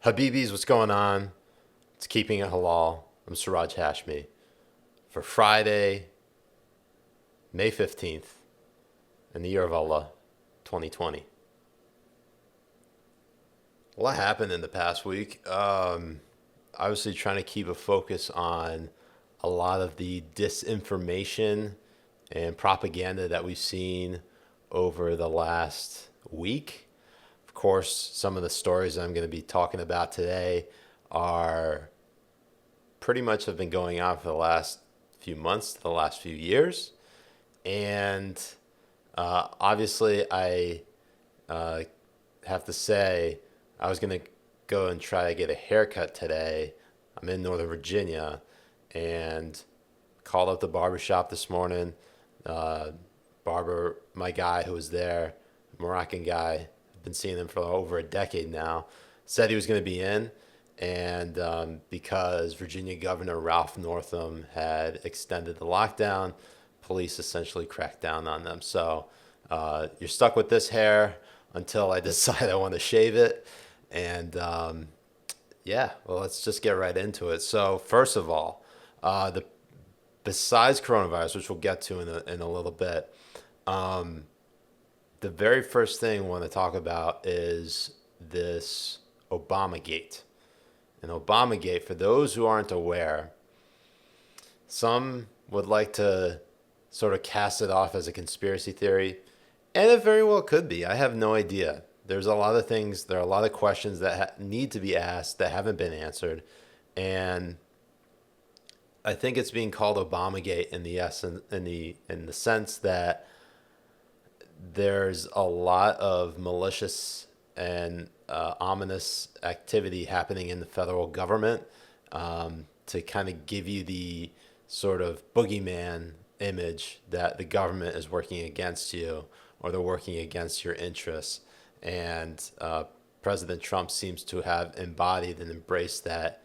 Habibis, what's going on? It's Keeping It Halal. I'm Siraj Hashmi. For Friday, May 15th, in the year of Allah, 2020. A lot happened in the past week. Obviously, trying to keep a focus on a lot of the disinformation and propaganda that we've seen over the last week. Of course, some of the stories I'm going to be talking about today are pretty much have been going on for the last few months, the last few years. And obviously, I have to say, I was going to go and try to get a haircut today. I'm in Northern Virginia and called up the barbershop this morning. Barber, my guy who was there, Moroccan guy, I've been seeing him for over a decade now, said he was going to be in. And because Virginia Governor Ralph Northam had extended the lockdown, police essentially cracked down on them. So you're stuck with this hair until I decide I want to shave it. And well, let's just get right into it. So first of all, besides coronavirus, which we'll get to in a little bit, the very first thing I want to talk about is this Obamagate. And Obamagate, for those who aren't aware, some would like to sort of cast it off as a conspiracy theory, and it very well could be. I have no idea. There's a lot of things, there are a lot of questions that need to be asked that haven't been answered, and I think it's being called Obamagate in the sense that there's a lot of malicious and ominous activity happening in the federal government to kind of give you the sort of boogeyman image that the government is working against you or they're working against your interests. And President Trump seems to have embodied and embraced that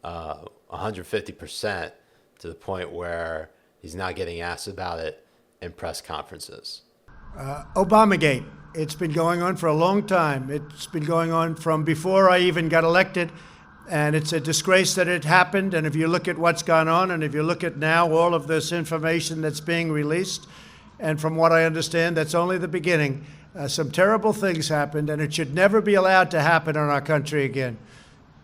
150% to the point where he's not getting asked about it in press conferences. Obamagate. It's been going on for a long time. It's been going on from before I even got elected. And it's a disgrace that it happened. And if you look at what's gone on, and if you look at now all of this information that's being released, and from what I understand, that's only the beginning. Some terrible things happened, and it should never be allowed to happen in our country again.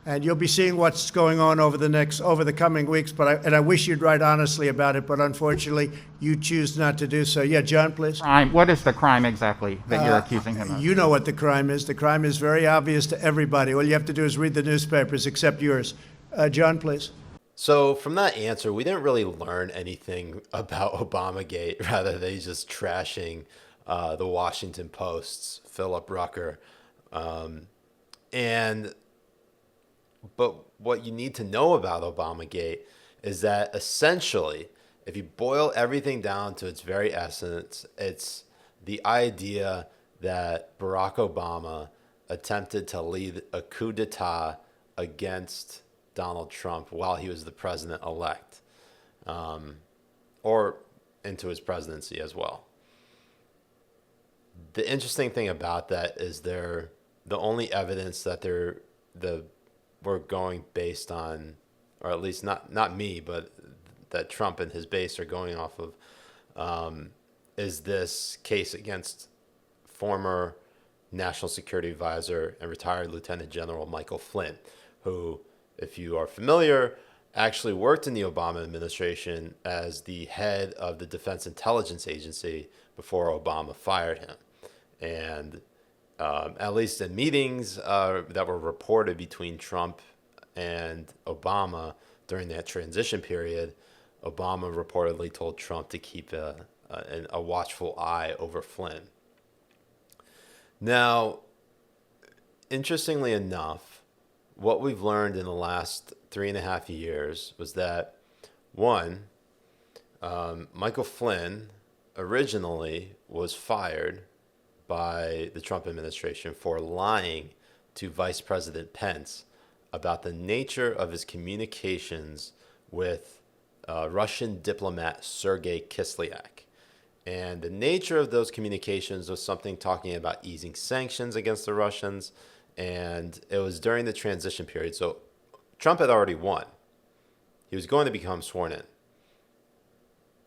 And you'll be seeing what's going on over the coming weeks. But I wish you'd write honestly about it, but unfortunately, you choose not to do so. Yeah, John, please. Crime. What is the crime exactly that you're accusing him of? You know what the crime is. The crime is very obvious to everybody. All you have to do is read the newspapers, except yours. John, please. So from that answer, we didn't really learn anything about Obamagate. Rather, they just trashing the Washington Post's Philip Rucker. But what you need to know about Obamagate is that essentially, if you boil everything down to its very essence, it's the idea that Barack Obama attempted to lead a coup d'etat against Donald Trump while he was the president-elect, or into his presidency as well. The interesting thing about that is the only evidence that we're going based on, or at least not me, but that Trump and his base are going off of, is this case against former National Security Advisor and retired Lieutenant General Michael Flynn, who, if you are familiar, actually worked in the Obama administration as the head of the Defense Intelligence Agency before Obama fired him. And at least in meetings that were reported between Trump and Obama during that transition period, Obama reportedly told Trump to keep a watchful eye over Flynn. Now, interestingly enough, what we've learned in the last 3.5 years was that, one, Michael Flynn originally was fired by the Trump administration for lying to Vice President Pence about the nature of his communications with Russian diplomat Sergei Kislyak. And the nature of those communications was something talking about easing sanctions against the Russians and it was during the transition period. So Trump had already won. He was going to become sworn in.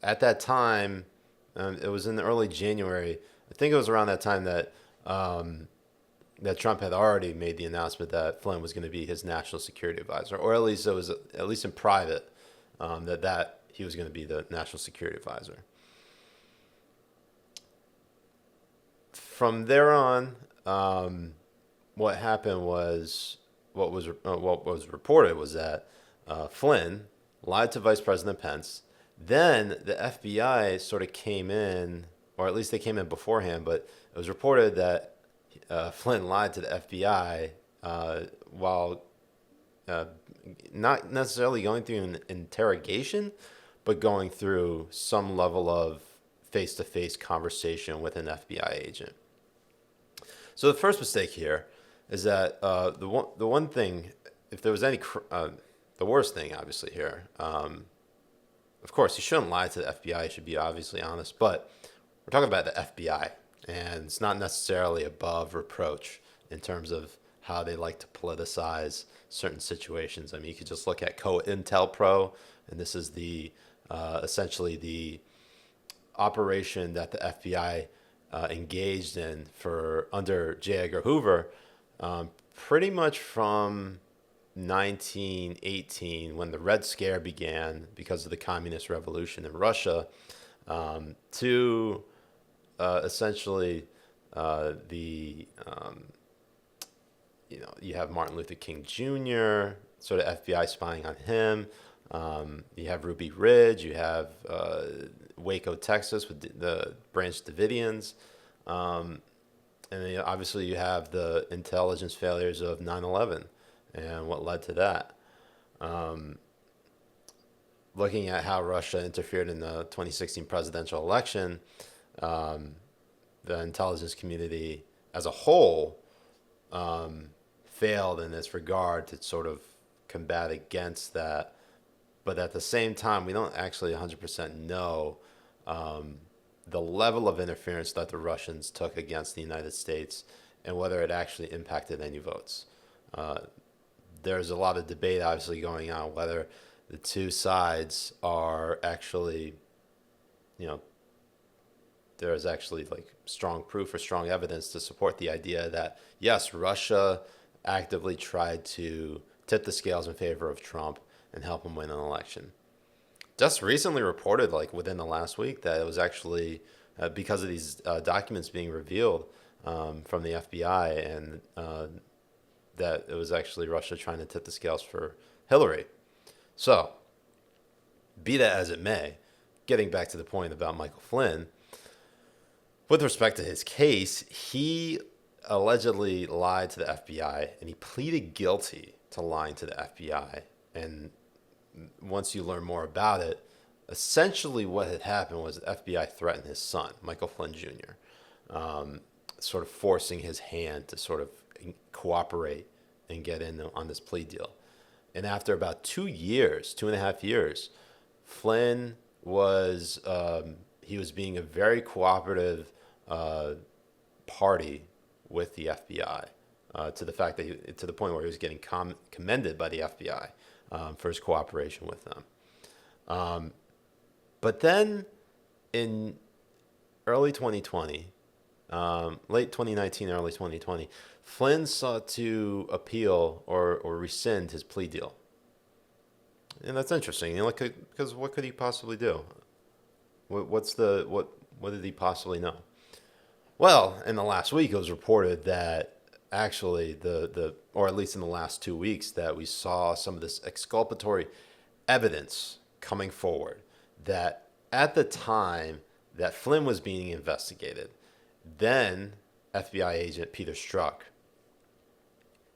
At that time, it was in the early January. I think it was around that time that that Trump had already made the announcement that Flynn was going to be his national security advisor, or at least it was at least in private that he was going to be the national security advisor. From there on, what happened was what was reported was that Flynn lied to Vice President Pence. Then the FBI sort of came in, or at least they came in beforehand, but it was reported that Flynn lied to the FBI while not necessarily going through an interrogation, but going through some level of face-to-face conversation with an FBI agent. So the first mistake here is that the one thing, if there was any, the worst thing obviously here, of course, you shouldn't lie to the FBI. You should be obviously honest, but we're talking about the FBI, and it's not necessarily above reproach in terms of how they like to politicize certain situations. I mean, you could just look at COINTELPRO, and this is the essentially the operation that the FBI engaged in for under J. Edgar Hoover, pretty much from 1918, when the Red Scare began because of the Communist Revolution in Russia, to essentially the you have Martin Luther King Jr., sort of FBI spying on him. You have Ruby Ridge. You have Waco, Texas, with the Branch Davidians. And then obviously you have the intelligence failures of 9/11 and what led to that. Looking at how Russia interfered in the 2016 presidential election, the intelligence community as a whole failed in this regard to sort of combat against that. But at the same time, we don't actually 100% know the level of interference that the Russians took against the United States and whether it actually impacted any votes. There's a lot of debate obviously going on whether the two sides are actually, there's actually like strong proof or strong evidence to support the idea that, yes, Russia actively tried to tip the scales in favor of Trump and help him win an election. Just recently reported, like within the last week, that it was actually because of these documents being revealed from the FBI, and that it was actually Russia trying to tip the scales for Hillary. So, be that as it may, getting back to the point about Michael Flynn, with respect to his case, he allegedly lied to the FBI, and he pleaded guilty to lying to the FBI. And once you learn more about it, essentially what had happened was the FBI threatened his son, Michael Flynn Jr., sort of forcing his hand to sort of cooperate and get in on this plea deal. And after about 2.5 years, Flynn was he was being a very cooperative party with the FBI, to the fact that to the point where he was getting commended by the FBI for his cooperation with them. But then in early 2020, late 2019, early 2020, Flynn sought to appeal or rescind his plea deal. And that's interesting, because what could he possibly do? What did he possibly know? Well, in the last week, it was reported that actually or at least in the last 2 weeks, that we saw some of this exculpatory evidence coming forward that at the time that Flynn was being investigated, then FBI agent Peter Strzok,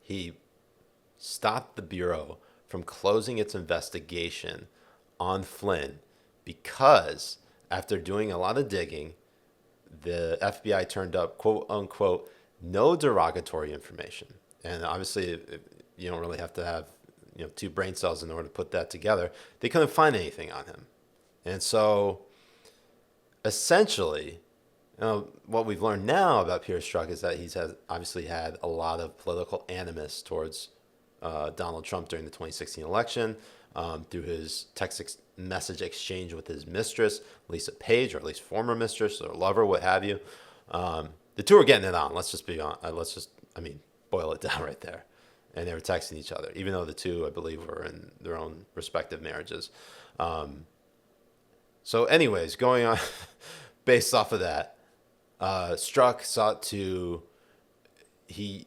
he stopped the Bureau from closing its investigation on Flynn because after doing a lot of digging, the FBI turned up, quote unquote, no derogatory information. And obviously, you don't really have to have two brain cells in order to put that together. They couldn't find anything on him. And so essentially, What we've learned now about Peter Strzok is that obviously had a lot of political animus towards Donald Trump during the 2016 election, through his message exchange with his mistress, Lisa Page, or at least former mistress or lover, what have you. The two are getting it on. Let's just be on. Boil it down right there. And they were texting each other, even though the two, I believe, were in their own respective marriages. So, anyways, going on, based off of that, Strzok sought to I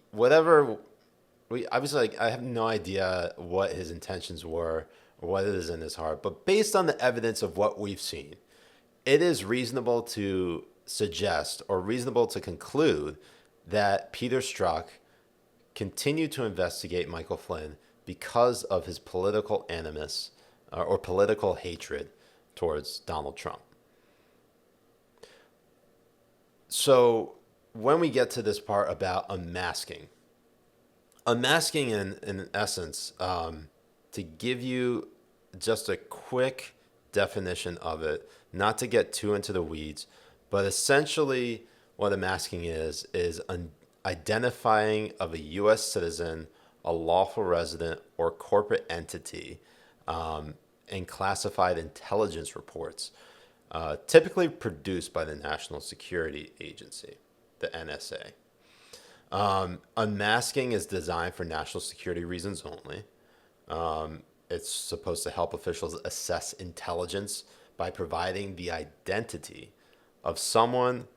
have no idea what his intentions were or what is in his heart, but based on the evidence of what we've seen, it is reasonable to suggest or reasonable to conclude that Peter Strzok continued to investigate Michael Flynn because of his political animus or political hatred towards Donald Trump. So when we get to this part about unmasking in essence, to give you just a quick definition of it, not to get too into the weeds, but essentially what unmasking is identifying of a U.S. citizen, a lawful resident, or corporate entity in classified intelligence reports, typically produced by the National Security Agency, the NSA. Unmasking is designed for national security reasons only. It's supposed to help officials assess intelligence by providing the identity of someone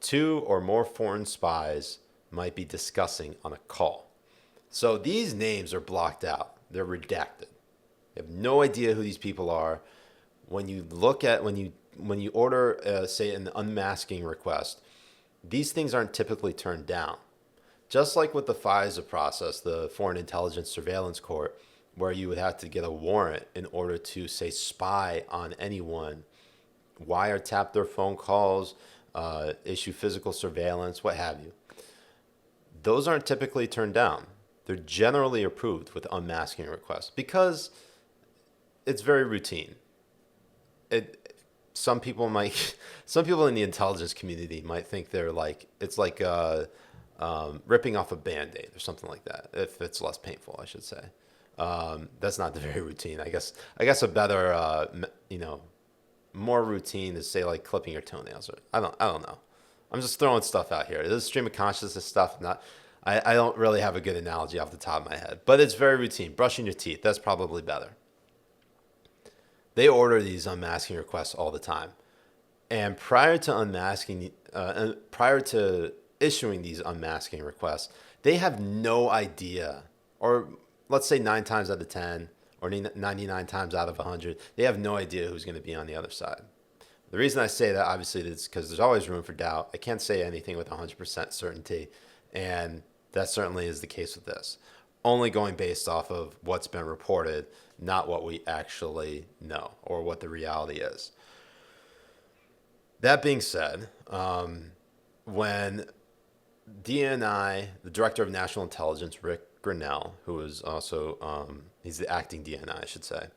two or more foreign spies might be discussing on a call. So these names are blocked out. They're redacted. You have no idea who these people are. When you order, say, an unmasking request, these things aren't typically turned down. Just like with the FISA process, the Foreign Intelligence Surveillance Court, where you would have to get a warrant in order to, say, spy on anyone, wiretap their phone calls, issue physical surveillance, what have you. Those aren't typically turned down. They're generally approved with unmasking requests because it's very routine. Some people in the intelligence community might think it's like ripping off a Band-Aid or something like that, if it's less painful, I should say. That's not very routine. I guess a better, more routine is, say, like clipping your toenails. Or I don't know. I'm just throwing stuff out here. This is stream of consciousness stuff. I don't really have a good analogy off the top of my head, but it's very routine. Brushing your teeth, that's probably better. They order these unmasking requests all the time. And prior to issuing these unmasking requests, they have no idea, or let's say 9 times out of 10, or 99 times out of 100, they have no idea who's going to be on the other side. The reason I say that, obviously, is because there's always room for doubt. I can't say anything with 100% certainty, and that certainly is the case with this. Only going based off of what's been reported, not what we actually know or what the reality is. That being said, when DNI, the Director of National Intelligence, Rick Grinnell, who is also, he's the acting DNI, I should say,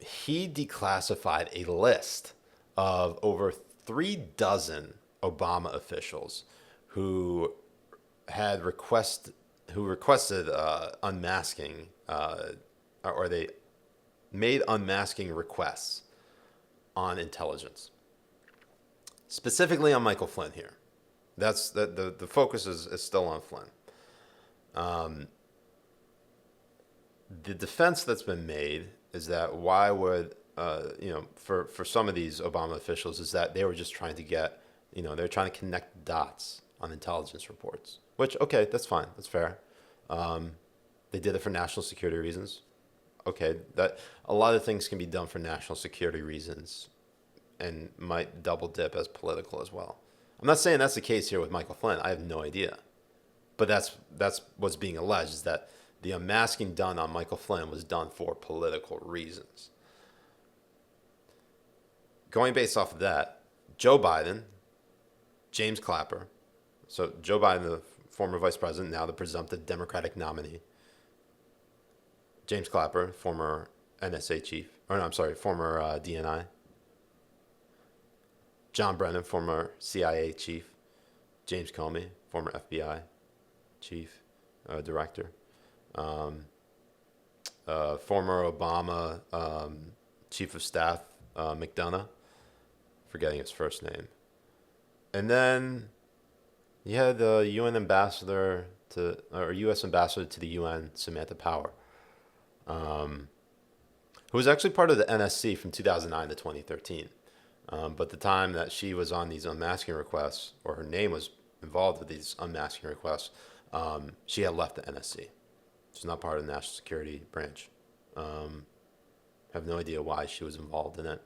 he declassified a list of over 36 Obama officials who requested unmasking, or they made unmasking requests on intelligence, specifically on Michael Flynn here. That's the focus is still on Flynn. The defense that's been made is that why would for some of these Obama officials is that they were just trying to get, they're trying to connect dots on intelligence reports, which, okay, that's fine. That's fair. They did it for national security reasons. Okay, that a lot of things can be done for national security reasons and might double dip as political as well. I'm not saying that's the case here with Michael Flynn. I have no idea. But that's what's being alleged, is that the unmasking done on Michael Flynn was done for political reasons. Going based off of that, Joe Biden, James Clapper, so Joe Biden, the former vice president, now the presumptive Democratic nominee, James Clapper, former NSA chief, former DNI, John Brennan, former CIA chief. James Comey, former FBI chief, director. Former Obama chief of staff, McDonough, forgetting his first name. And then you had the UN ambassador or U.S. ambassador to the UN, Samantha Power, who was actually part of the NSC from 2009 to 2013. But the time that she was on these unmasking requests, or her name was involved with these unmasking requests, she had left the NSC. She's not part of the National Security Branch. Have no idea why she was involved in it.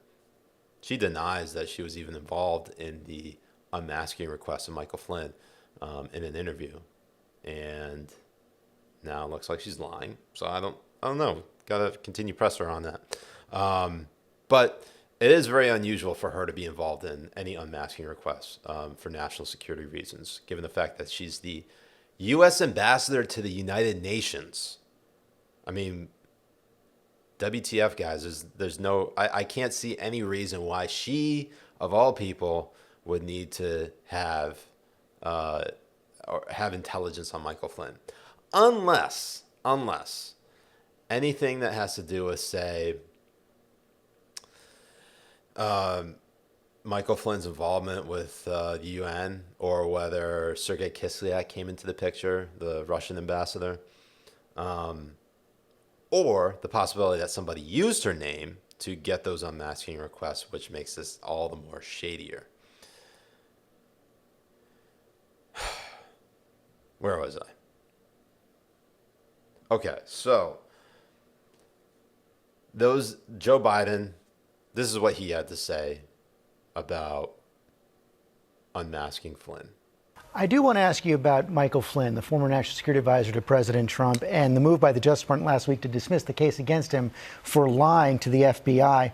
She denies that she was even involved in the unmasking request of Michael Flynn in an interview, and now it looks like she's lying. So I don't know. Got to continue pressure on that. But it is very unusual for her to be involved in any unmasking requests for national security reasons, given the fact that she's the U.S. ambassador to the United Nations. I mean, WTF, guys, there's no, I can't see any reason why she, of all people, would need to have or have intelligence on Michael Flynn. Unless anything that has to do with, say, Michael Flynn's involvement with the UN, or whether Sergei Kislyak came into the picture, the Russian ambassador, or the possibility that somebody used her name to get those unmasking requests, which makes this all the more shadier. Where was I? Okay, so Joe Biden, this is what he had to say about unmasking Flynn. I do want to ask you about Michael Flynn, the former national security advisor to President Trump, and the move by the Justice Department last week to dismiss the case against him for lying to the FBI.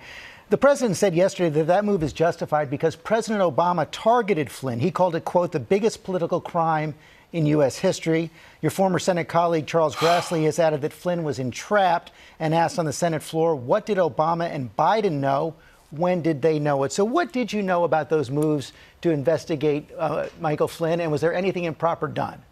The president said yesterday that that move is justified because President Obama targeted Flynn. He called it, quote, the biggest political crime in U.S. history. Your former Senate colleague, Charles Grassley, has added that Flynn was entrapped and asked on the Senate floor, what did Obama and Biden know? When did they know it? So what did you know about those moves to investigate Michael Flynn, and was there anything improper done?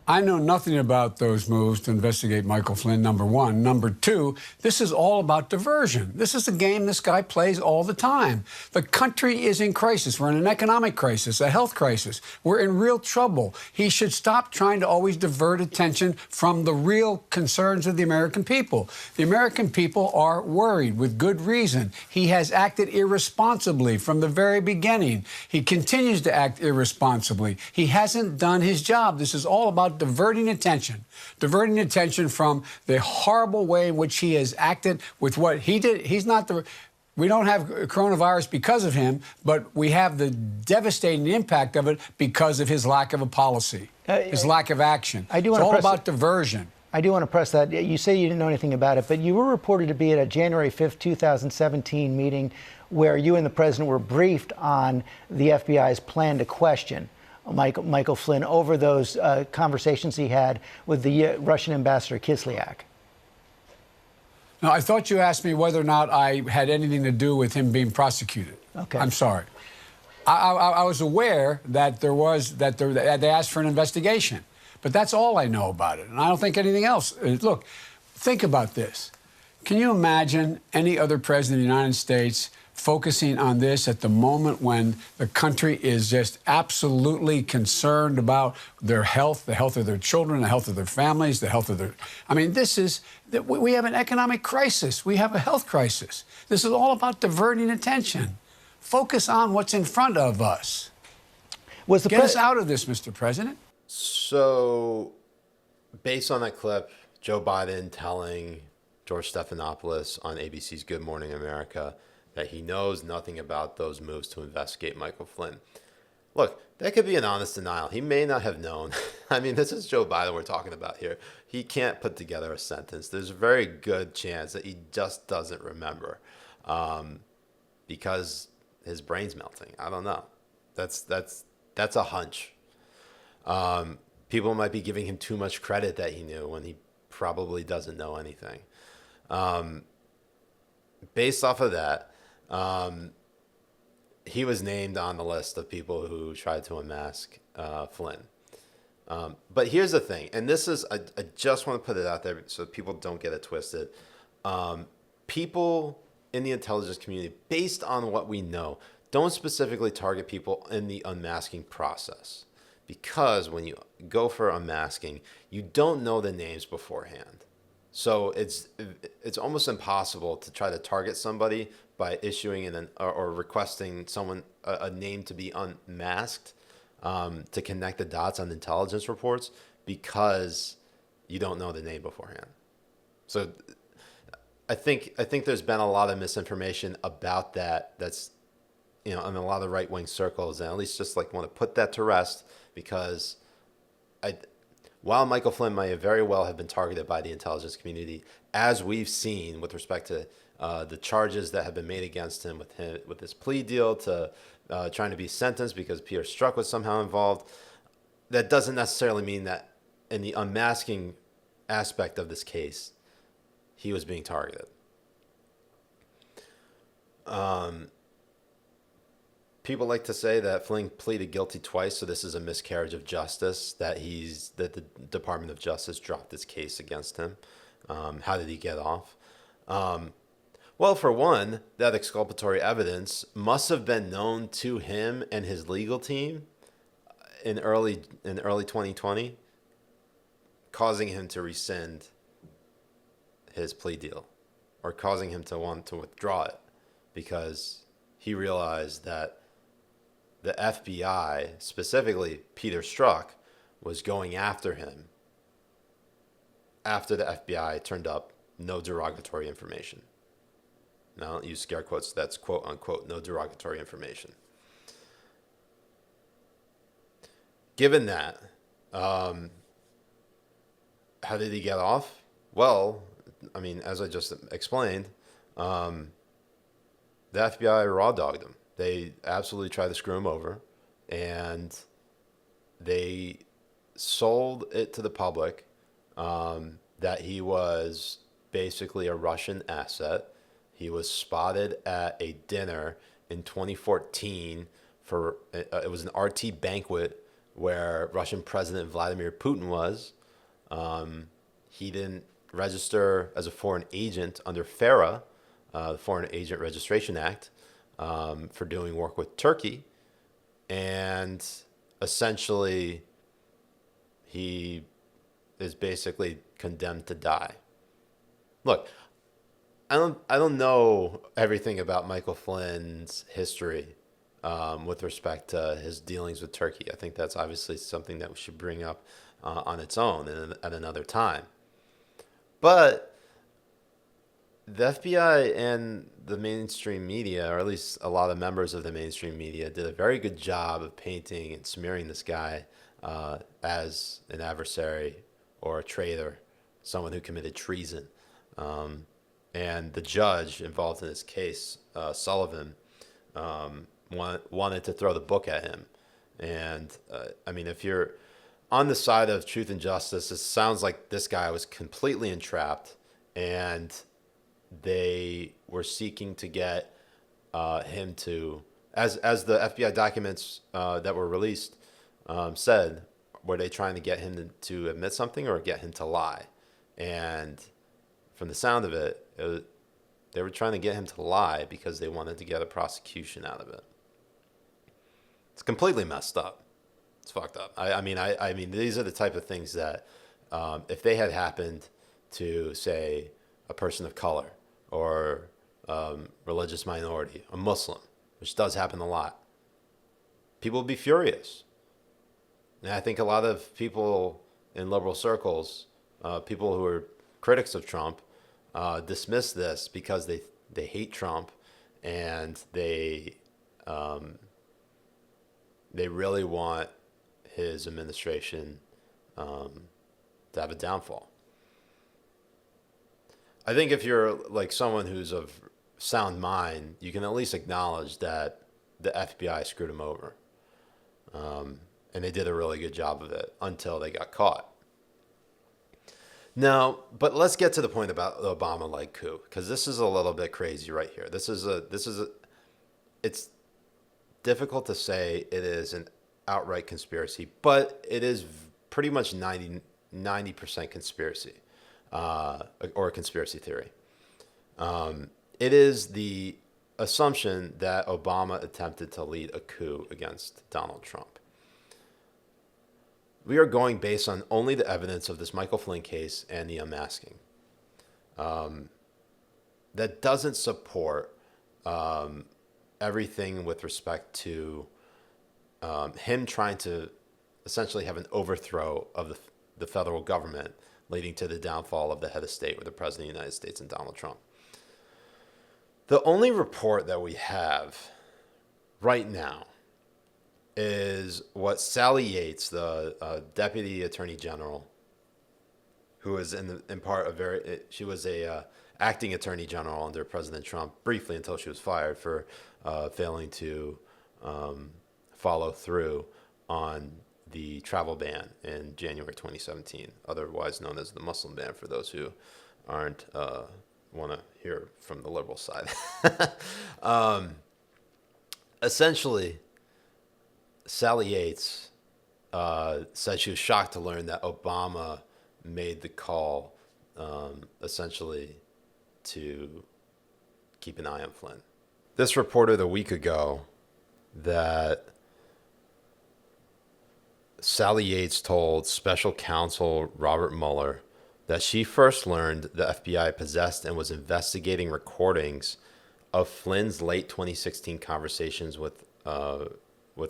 I know nothing about those moves to investigate Michael Flynn, number one. Number two, this is all about diversion. This is a game this guy plays all the time. The country is in crisis. We're in an economic crisis, a health crisis. We're in real trouble. He should stop trying to always divert attention from the real concerns of the American people. The American people are worried with good reason. He has acted irresponsibly from the very beginning. He continues to act irresponsibly. He hasn't done his job. This is all about diverting attention from the horrible way in which he has acted with what he did. We don't have coronavirus because of him, but we have the devastating impact of it because of his lack of a policy, his lack of action. It's all about diversion. I do want to press that. You say you didn't know anything about it, but you were reported to be at a January 5th, 2017 meeting where you and the president were briefed on the FBI's plan to question Michael Flynn over those conversations he had with the Russian ambassador Kislyak. Now, I thought you asked me whether or not I had anything to do with him being prosecuted. Okay. I'm sorry. I was aware that they asked for an investigation, but that's all I know about it, and I don't think anything else. Look, think about this. Can you imagine any other president of the United States focusing on this at the moment when the country is just absolutely concerned about their health, the health of their children, the health of their families, the health of their... I mean, we have an economic crisis. We have a health crisis. This is all about diverting attention. Focus on what's in front of us. Get us out of this, Mr. President. So, based on that clip, Joe Biden telling George Stephanopoulos on ABC's Good Morning America that he knows nothing about those moves to investigate Michael Flynn. Look, that could be an honest denial. He may not have known. I mean, this is Joe Biden we're talking about here. He can't put together a sentence. There's a very good chance that he just doesn't remember because his brain's melting. I don't know. That's a hunch. People might be giving him too much credit that he knew when he probably doesn't know anything. Based off of that, he was named on the list of people who tried to unmask Flynn. But here's the thing, and this is, I just want to put it out there so people don't get it twisted. People in the intelligence community, based on what we know, don't specifically target people in the unmasking process. Because when you go for unmasking, you don't know the names beforehand. So it's almost impossible to try to target somebody by issuing or requesting someone a name to be unmasked, to connect the dots on intelligence reports, because you don't know the name beforehand. So I think there's been a lot of misinformation about that. That's, in a lot of right-wing circles, and at least just like want to put that to rest, because while Michael Flynn may very well have been targeted by the intelligence community, as we've seen with respect to the charges that have been made against him with his plea deal to trying to be sentenced because Peter Strzok was somehow involved, that doesn't necessarily mean that in the unmasking aspect of this case, he was being targeted. People like to say that Flynn pleaded guilty twice, so this is a miscarriage of justice, that the Department of Justice dropped this case against him. How did he get off? Well, for one, that exculpatory evidence must have been known to him and his legal team in early 2020, causing him to rescind his plea deal, or causing him to want to withdraw it, because he realized that the FBI, specifically Peter Strzok, was going after him after the FBI turned up no derogatory information. Now, I don't use scare quotes. That's quote unquote no derogatory information. Given that, how did he get off? Well, I mean, as I just explained, the FBI raw dogged him. They absolutely tried to screw him over, and they sold it to the public that he was basically a Russian asset. He was spotted at a dinner in 2014 for it was an RT banquet where Russian President Vladimir Putin was. He didn't register as a foreign agent under FARA, the Foreign Agent Registration Act, for doing work with Turkey, and essentially he is basically condemned to die. Look, I don't know everything about Michael Flynn's history with respect to his dealings with Turkey. I think that's obviously something that we should bring up on its own at another time. But the FBI and the mainstream media, or at least a lot of members of the mainstream media, did a very good job of painting and smearing this guy as an adversary or a traitor, someone who committed treason. And the judge involved in this case, Sullivan, wanted to throw the book at him. And I mean, if you're on the side of truth and justice, it sounds like this guy was completely entrapped, and they were seeking to get him to, as the FBI documents that were released said, were they trying to get him to admit something or get him to lie? And from the sound of it, they were trying to get him to lie because they wanted to get a prosecution out of it. It's completely messed up. It's fucked up. I mean, these are the type of things that if they had happened to, say, a person of color or religious minority, a Muslim, which does happen a lot, people would be furious. And I think a lot of people in liberal circles, people who are critics of Trump, dismiss this because they hate Trump, and they really want his administration to have a downfall. I think if you're like someone who's of sound mind, you can at least acknowledge that the FBI screwed him over. And they did a really good job of it until they got caught. Now, but let's get to the point about the Obama-like coup, because this is a little bit crazy right here. It's difficult to say it is an outright conspiracy, but it is pretty much 90% conspiracy or a conspiracy theory. It is the assumption that Obama attempted to lead a coup against Donald Trump. We are going based on only the evidence of this Michael Flynn case and the unmasking. That doesn't support everything with respect to him trying to essentially have an overthrow of the federal government, leading to the downfall of the head of state with the President of the United States and Donald Trump. The only report that we have right now is what Sally Yates, the Deputy Attorney General, who is she was a acting Attorney General under President Trump briefly until she was fired for failing to follow through on the travel ban in January 2017, otherwise known as the Muslim ban for those who aren't want to hear from the liberal side. Essentially, Sally Yates said she was shocked to learn that Obama made the call, essentially, to keep an eye on Flynn. This reported a week ago that Sally Yates told special counsel Robert Mueller that she first learned the FBI possessed and was investigating recordings of Flynn's late 2016 conversations with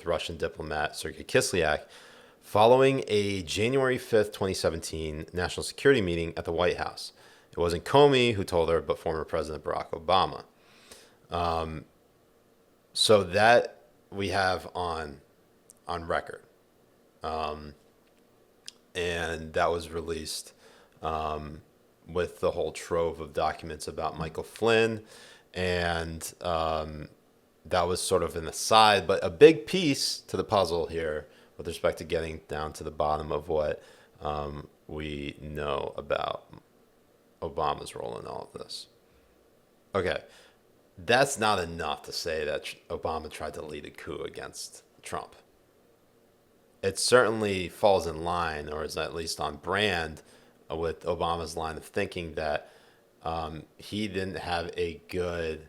Russian diplomat Sergei Kislyak following a January 5th, 2017 national security meeting at the White House. It wasn't Comey who told her, but former President Barack Obama. So that we have on record. And that was released with the whole trove of documents about Michael Flynn. And that was sort of an aside, but a big piece to the puzzle here with respect to getting down to the bottom of what we know about Obama's role in all of this. Okay, that's not enough to say that Obama tried to lead a coup against Trump. It certainly falls in line, or is at least on brand, with Obama's line of thinking that he didn't have a good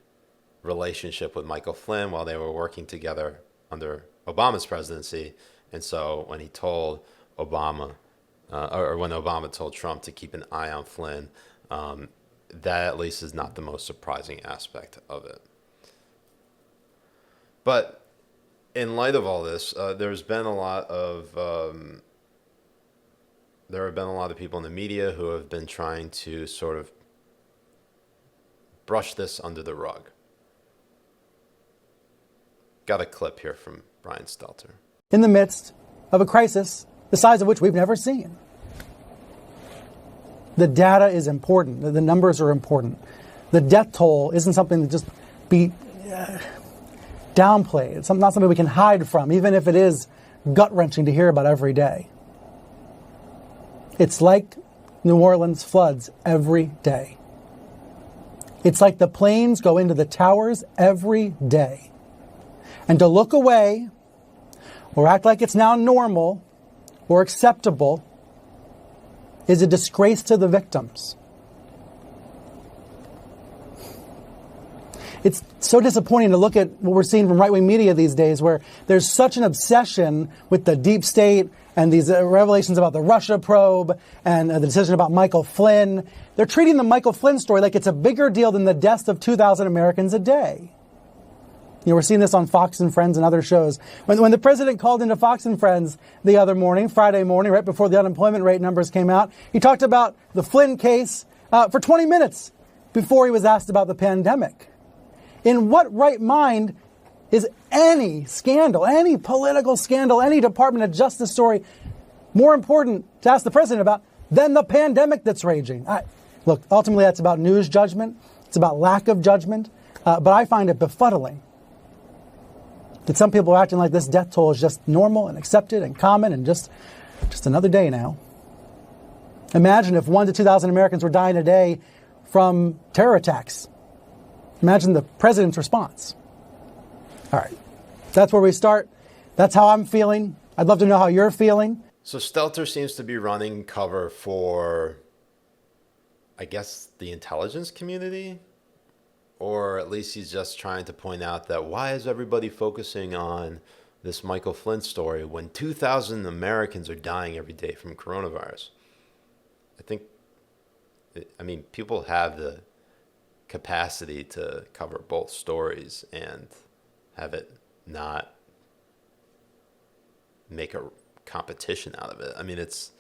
relationship with Michael Flynn while they were working together under Obama's presidency. And so when he told Obama, or when Obama told Trump to keep an eye on Flynn, that at least is not the most surprising aspect of it. But in light of all this, there have been a lot of people in the media who have been trying to sort of brush this under the rug. Got a clip here from Brian Stelter. In the midst of a crisis the size of which we've never seen. The data is important. The numbers are important. The death toll isn't something to just be downplayed. It's not something we can hide from, even if it is gut-wrenching to hear about every day. It's like New Orleans floods every day. It's like the planes go into the towers every day. And to look away or act like it's now normal or acceptable is a disgrace to the victims. It's so disappointing to look at what we're seeing from right-wing media these days, where there's such an obsession with the deep state and these revelations about the Russia probe and the decision about Michael Flynn. They're treating the Michael Flynn story like it's a bigger deal than the deaths of 2,000 Americans a day. You know, we're seeing this on Fox and Friends and other shows. When the president called into Fox and Friends the other morning, Friday morning, right before the unemployment rate numbers came out, he talked about the Flynn case for 20 minutes before he was asked about the pandemic. In what right mind is any scandal, any political scandal, any Department of Justice story more important to ask the president about than the pandemic that's raging? Look, ultimately that's about news judgment. It's about lack of judgment. But I find it befuddling that some people are acting like this death toll is just normal and accepted and common and just another day now. Imagine if 1,000 to 2,000 Americans were dying a day from terror attacks. Imagine the president's response. All right. That's where we start. That's how I'm feeling. I'd love to know how you're feeling. So Stelter seems to be running cover for, I guess, the intelligence community, or at least he's just trying to point out that why is everybody focusing on this Michael Flynn story when 2,000 Americans are dying every day from coronavirus? I mean, people have the capacity to cover both stories and have it not make a competition out of it. I mean, it's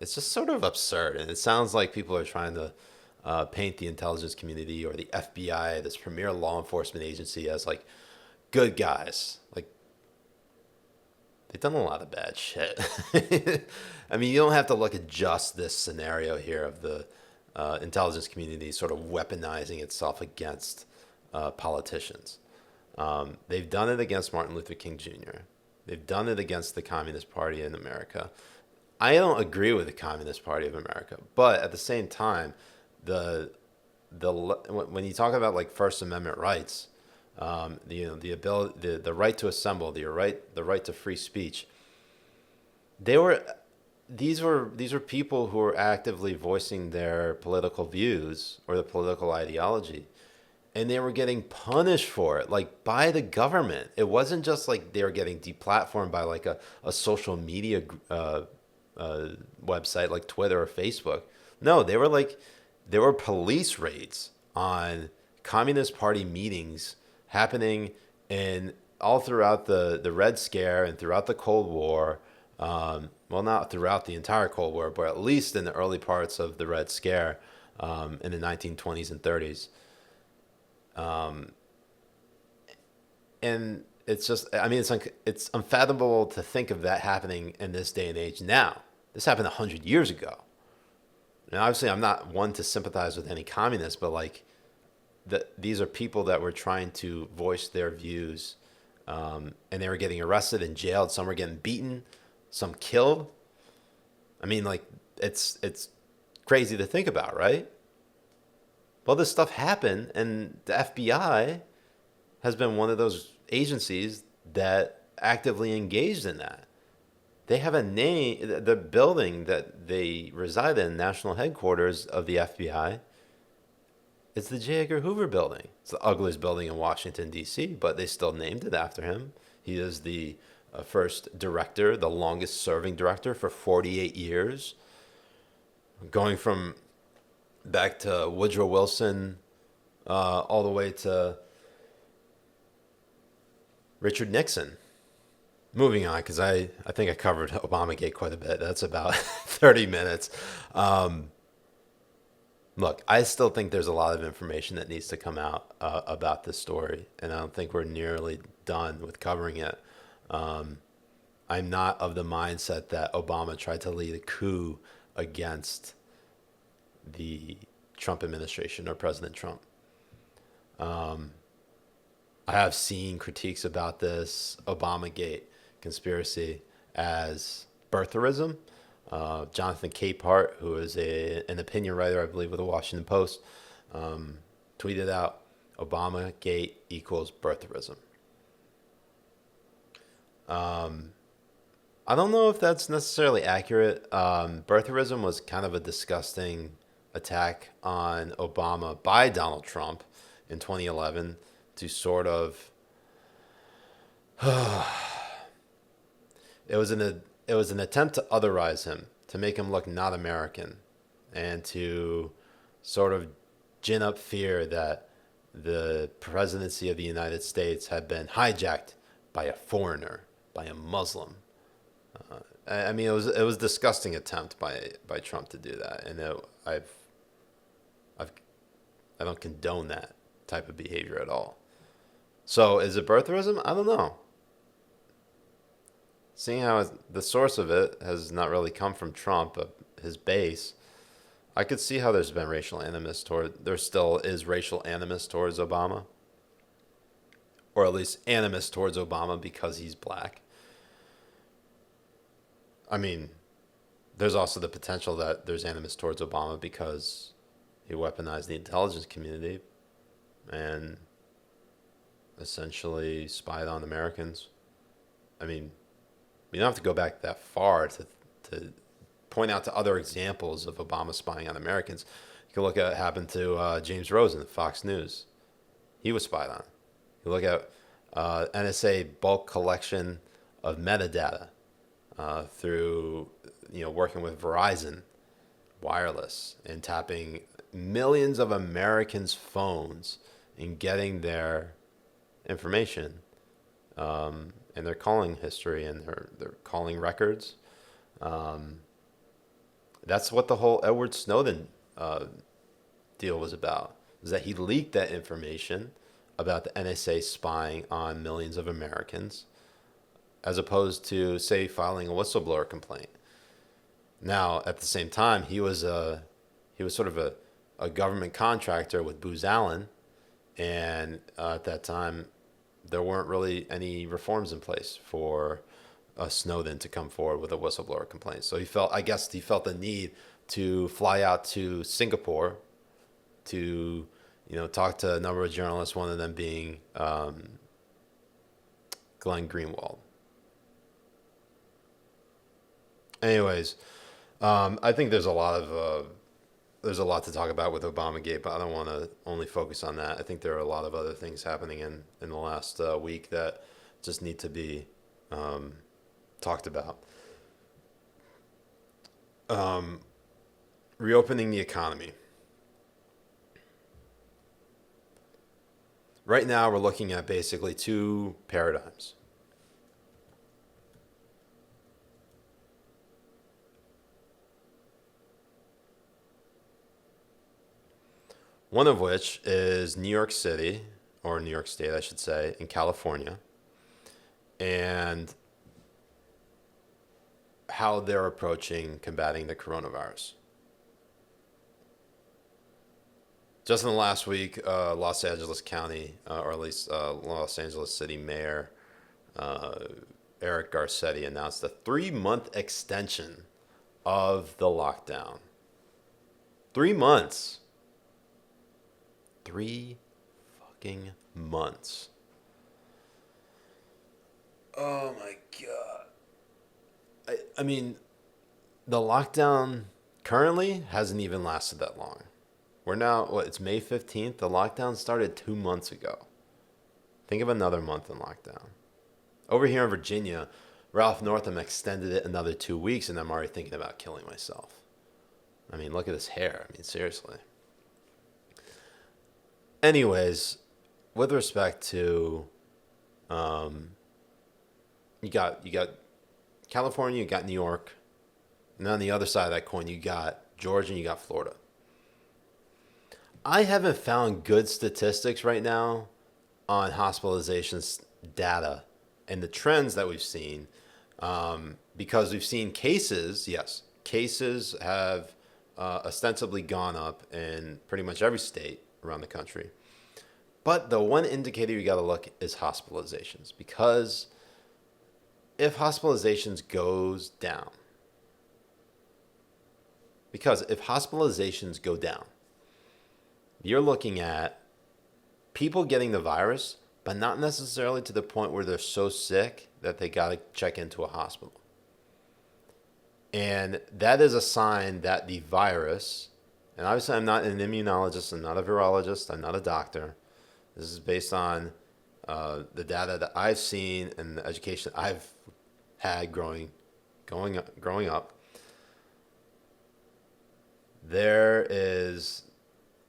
just sort of absurd, and it sounds like people are trying to paint the intelligence community or the FBI, this premier law enforcement agency, as like good guys. Like, they've done a lot of bad shit. I mean, you don't have to look at just this scenario here of the intelligence community sort of weaponizing itself against politicians. They've done it against Martin Luther King Jr. They've done it against the Communist Party in America. I don't agree with the Communist Party of America, but at the same time, when you talk about like First Amendment rights, the ability, the right to assemble, the right to free speech, these were people who were actively voicing their political views or the political ideology, and they were getting punished for it, like by the government. It wasn't just like they were getting deplatformed by like a social media website like Twitter or Facebook. No, there were police raids on Communist Party meetings happening in all throughout the Red Scare and throughout the Cold War. Well, not throughout the entire Cold War, but at least in the early parts of the Red Scare in the 1920s and 30s. And it's just, I mean, it's unfathomable to think of that happening in this day and age now. This happened 100 years ago. And obviously, I'm not one to sympathize with any communists, but like, these are people that were trying to voice their views, and they were getting arrested and jailed. Some were getting beaten, some killed. I mean, like, it's crazy to think about, right? Well, this stuff happened, and the FBI has been one of those agencies that actively engaged in that. They have a name, the building that they reside in, national headquarters of the FBI, it's the J. Edgar Hoover building. It's the ugliest building in Washington, D.C., but they still named it after him. He is the first director, the longest serving director for 48 years, going from back to Woodrow Wilson all the way to Richard Nixon. Moving on, because I think I covered Obamagate quite a bit. That's about 30 minutes. Look, I still think there's a lot of information that needs to come out about this story, and I don't think we're nearly done with covering it. I'm not of the mindset that Obama tried to lead a coup against the Trump administration or President Trump. I have seen critiques about this Obamagate conspiracy as birtherism. Jonathan Capehart, who is an opinion writer, I believe, with the Washington Post, tweeted out, Obamagate equals birtherism. I don't know if that's necessarily accurate. Birtherism was kind of a disgusting attack on Obama by Donald Trump in 2011 to sort of... It was an attempt to otherize him, to make him look not American, and to sort of gin up fear that the presidency of the United States had been hijacked by a foreigner, by a Muslim. I mean, it was a disgusting attempt by Trump to do that, and I don't condone that type of behavior at all. So, is it birtherism? I don't know. Seeing how the source of it has not really come from Trump, but his base, I could see how there's been racial animus there still is racial animus towards Obama. Or at least animus towards Obama because he's black. I mean, there's also the potential that there's animus towards Obama because he weaponized the intelligence community. And essentially spied on Americans. I mean, you don't have to go back that far to point out to other examples of Obama spying on Americans. You can look at what happened to James Rosen at Fox News. He was spied on. You look at NSA bulk collection of metadata through, working with Verizon Wireless and tapping millions of Americans' phones and getting their information and their calling history and their calling records. That's what the whole Edward Snowden deal was about, is that he leaked that information about the NSA spying on millions of Americans, as opposed to, say, filing a whistleblower complaint. Now, at the same time, he was sort of a government contractor with Booz Allen, and at that time, there weren't really any reforms in place for Snowden to come forward with a whistleblower complaint. So he felt the need to fly out to Singapore to, talk to a number of journalists, one of them being Glenn Greenwald. Anyways, I think there's a lot to talk about with Obamagate, but I don't want to only focus on that. I think there are a lot of other things happening in the last week that just need to be talked about. Reopening the economy. Right now, we're looking at basically two paradigms. One of which is New York City, or New York State, I should say, in California, and how they're approaching combating the coronavirus. Just in the last week, Los Angeles County, or at least Los Angeles City Mayor Eric Garcetti announced a 3-month extension of the lockdown. 3 months. 3 fucking months. Oh my God. I mean, the lockdown currently hasn't even lasted that long. We're now, it's May 15th. The lockdown started 2 months ago. Think of another month in lockdown. Over here in Virginia, Ralph Northam extended it another 2 weeks, and I'm already thinking about killing myself. I mean, look at his hair. I mean, seriously. Anyways, with respect to, you got California, you got New York, and on the other side of that coin, you got Georgia and you got Florida. I haven't found good statistics right now on hospitalizations data and the trends that we've seen, because we've seen cases. Yes, cases have ostensibly gone up in pretty much every state around the country. But the one indicator you got to look is hospitalizations, because if hospitalizations goes down, you're looking at people getting the virus, but not necessarily to the point where they're so sick that they got to check into a hospital. And that is a sign that the virus, and obviously I'm not an immunologist, I'm not a virologist, I'm not a doctor. This is based on the data that I've seen and the education I've had growing up.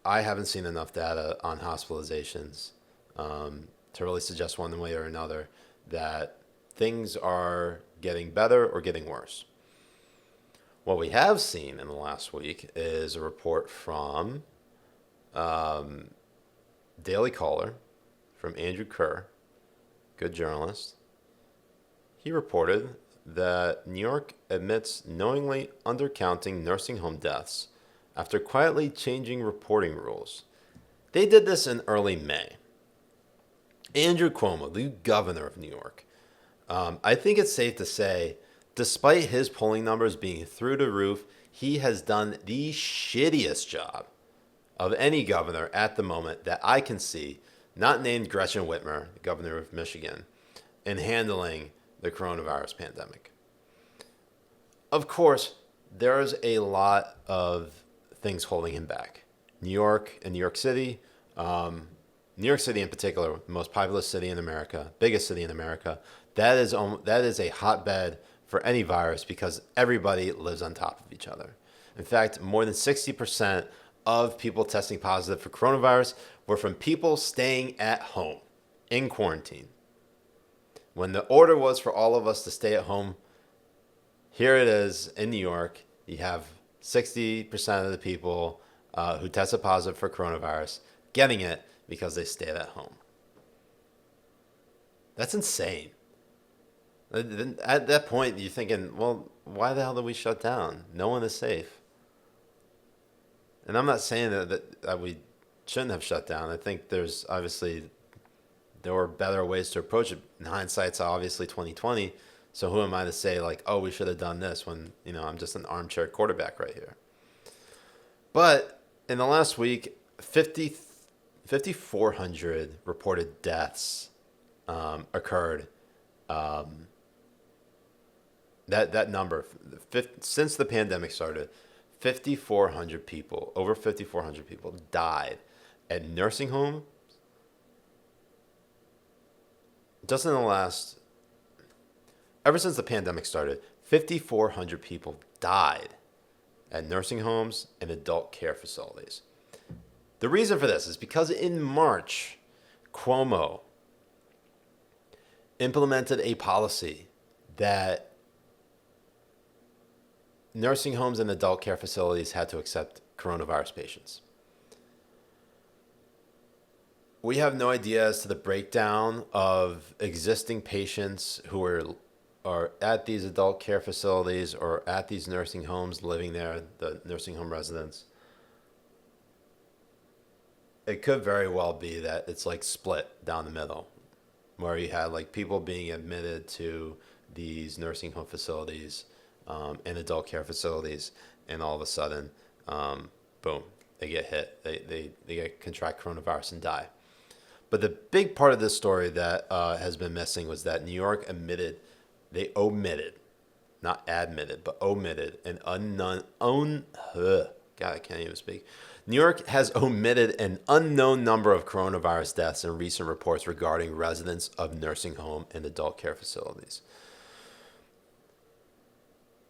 I haven't seen enough data on hospitalizations to really suggest one way or another that things are getting better or getting worse. What we have seen in the last week is a report from Daily Caller, from Andrew Kerr, good journalist. He reported that New York admits knowingly undercounting nursing home deaths after quietly changing reporting rules. They did this in early May. Andrew Cuomo, the governor of New York, I think it's safe to say, despite his polling numbers being through the roof, he has done the shittiest job of any governor at the moment that I can see not named Gretchen Whitmer, governor of Michigan, in handling the coronavirus pandemic. Of course, there's a lot of things holding him back. New York and New York City, New York City in particular, the most populous city in America, biggest city in America, that is a hotbed for any virus because everybody lives on top of each other. In fact, more than 60% of people testing positive for coronavirus were from people staying at home in quarantine. When the order was for all of us to stay at home, here it is in New York. You have 60% of the people who tested positive for coronavirus getting it because they stayed at home. That's insane. At that point, you're thinking, well, why the hell did we shut down? No one is safe. And I'm not saying that we shouldn't have shut down. I think there's obviously, there were better ways to approach it. In hindsight, it's obviously 2020. So who am I to say like, oh, we should have done this when, I'm just an armchair quarterback right here. But in the last week, 5,400 reported deaths occurred. That number, since the pandemic started, 5,400 people, over 5,400 people died at nursing homes. Just in the last, ever since the pandemic started, 5,400 people died at nursing homes and adult care facilities. The reason for this is because in March, Cuomo implemented a policy that nursing homes and adult care facilities had to accept coronavirus patients. We have no idea as to the breakdown of existing patients who are at these adult care facilities or at these nursing homes living there, the nursing home residents. It could very well be that it's like split down the middle, where you had like people being admitted to these nursing home facilities and adult care facilities, and all of a sudden, boom, they get hit. They get contract coronavirus and die. But the big part of this story that has been missing was that New York they omitted, not admitted, but omitted an God, I can't even speak. New York has omitted an unknown number of coronavirus deaths in recent reports regarding residents of nursing home and adult care facilities.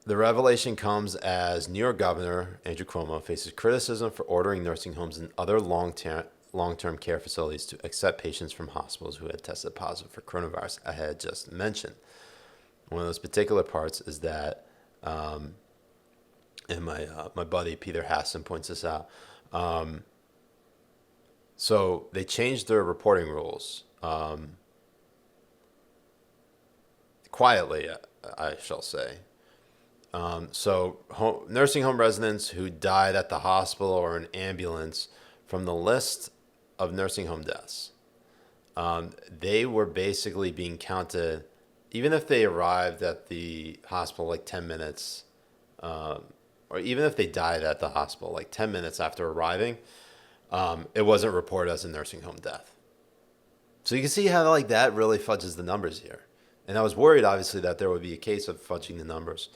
The revelation comes as New York Governor Andrew Cuomo faces criticism for ordering nursing homes and other long-term care facilities to accept patients from hospitals who had tested positive for coronavirus. I had just mentioned. One of those particular parts is that, and my buddy Peter Hassan points this out. So they changed their reporting rules quietly, I shall say. So nursing home residents who died at the hospital or an ambulance from the list of nursing home deaths, they were basically being counted, even if they arrived at the hospital like 10 minutes, or even if they died at the hospital like 10 minutes after arriving, it wasn't reported as a nursing home death. So you can see how like that really fudges the numbers here. And I was worried, obviously, that there would be a case of fudging the numbers.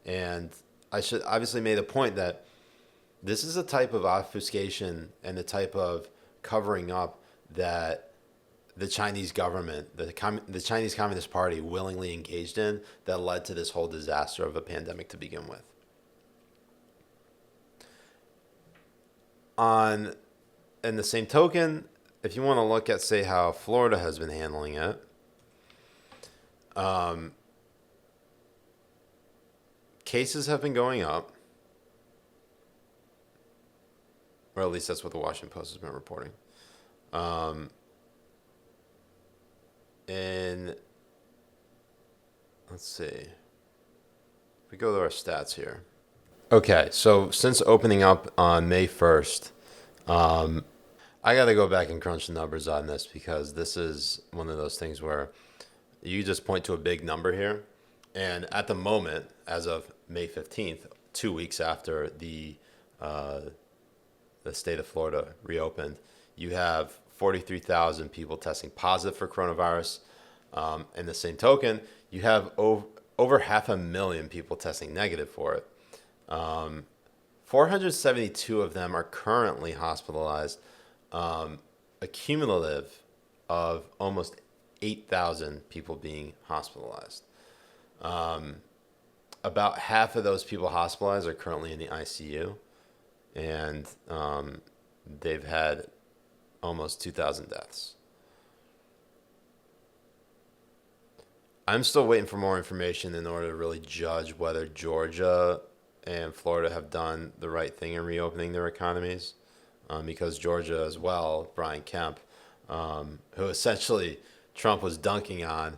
And I should obviously made a point that this is a type of obfuscation and a type of covering up that the Chinese government, the Chinese Communist Party willingly engaged in that led to this whole disaster of a pandemic to begin with. In the same token, if you want to look at, say, how Florida has been handling it, cases have been going up, or at least that's what the Washington Post has been reporting. And let's see. If we go to our stats here. Okay, so since opening up on May 1st, I got to go back and crunch the numbers on this because this is one of those things where you just point to a big number here. And at the moment, as of May 15th, 2 weeks after the state of Florida reopened, you have 43,000 people testing positive for coronavirus. In the same token, you have over 500,000 people testing negative for it. 472 of them are currently hospitalized, a cumulative of almost 8,000 people being hospitalized. About half of those people hospitalized are currently in the ICU, and they've had almost 2,000 deaths. I'm still waiting for more information in order to really judge whether Georgia and Florida have done the right thing in reopening their economies, because Georgia as well, Brian Kemp, who essentially Trump was dunking on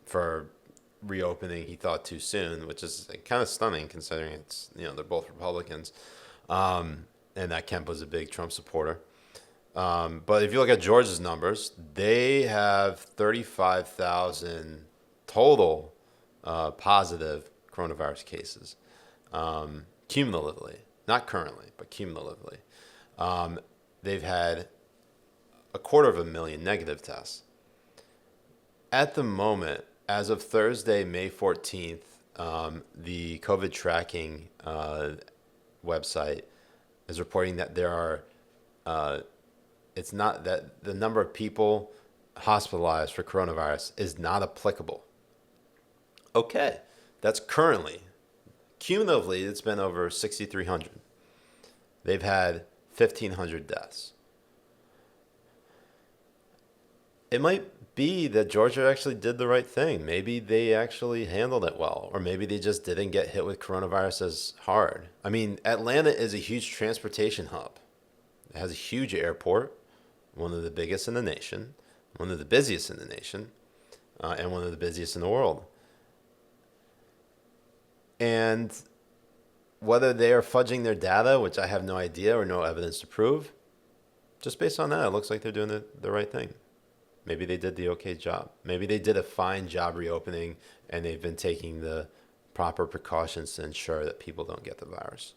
for reopening, he thought too soon, which is kind of stunning considering it's, they're both Republicans, and that Kemp was a big Trump supporter. But if you look at Georgia's numbers, they have 35,000 total positive coronavirus cases, cumulatively, not currently, but cumulatively. They've had 250,000 negative tests. At the moment, as of Thursday, May 14th, the COVID tracking website is reporting that there are, it's not that the number of people hospitalized for coronavirus is not applicable. Okay, that's currently. Cumulatively, it's been over 6,300. They've had 1,500 deaths. It might be that Georgia actually did the right thing. Maybe they actually handled it well, or maybe they just didn't get hit with coronavirus as hard. I mean, Atlanta is a huge transportation hub. It has a huge airport, one of the biggest in the nation, one of the busiest in the nation, and one of the busiest in the world. And whether they are fudging their data, which I have no idea or no evidence to prove, just based on that, it looks like they're doing the right thing. Maybe they did the okay job. Maybe they did a fine job reopening, and they've been taking the proper precautions to ensure that people don't get the virus.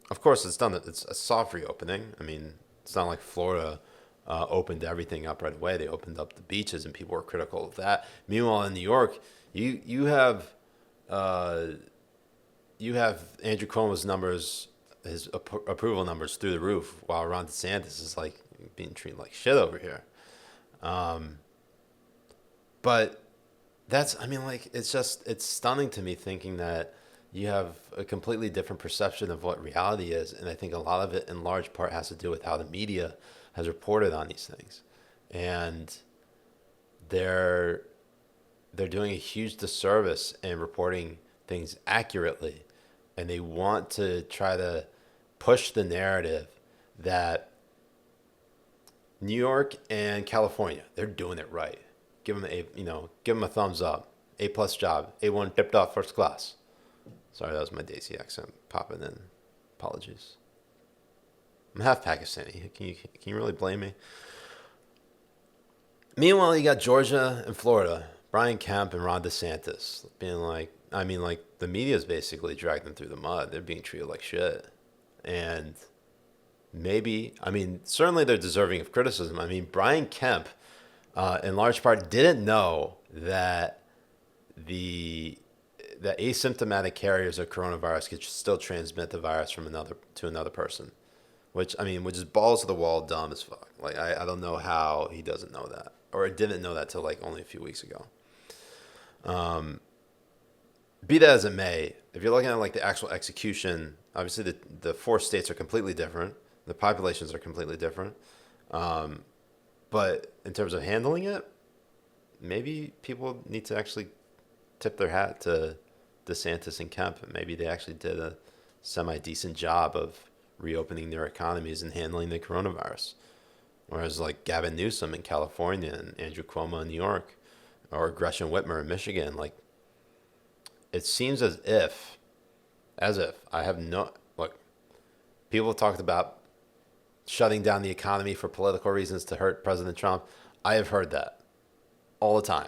Of course, it's a soft reopening. I mean, it's not like Florida opened everything up right away. They opened up the beaches, and people were critical of that. Meanwhile, in New York, you have Andrew Cuomo's numbers, his approval numbers through the roof, while Ron DeSantis is like being treated like shit over here. But it's stunning to me thinking that you have a completely different perception of what reality is. And I think a lot of it in large part has to do with how the media has reported on these things. And they're doing a huge disservice in reporting things accurately. And they want to try to push the narrative that New York and California, they're doing it right. Give them a thumbs up. A+ job. A1 tipped off first class. Sorry, that was my Desi accent popping in. Apologies. I'm half Pakistani. Can you really blame me? Meanwhile, you got Georgia and Florida. Brian Kemp and Ron DeSantis being like, the media's basically dragged them through the mud. They're being treated like shit. And certainly they're deserving of criticism. I mean, Brian Kemp, in large part, didn't know that the asymptomatic carriers of coronavirus could still transmit the virus from another person, which is balls to the wall, dumb as fuck. Like, I don't know how he doesn't know that, or didn't know that till like only a few weeks ago. Be that as it may, if you're looking at like the actual execution, obviously the 4 states are completely different. The populations are completely different. But in terms of handling it, maybe people need to actually tip their hat to DeSantis and Kemp. Maybe they actually did a semi-decent job of reopening their economies and handling the coronavirus. Whereas like Gavin Newsom in California and Andrew Cuomo in New York, or Gretchen Whitmer in Michigan, like, it seems as if people have talked about shutting down the economy for political reasons to hurt President Trump. I have heard that all the time.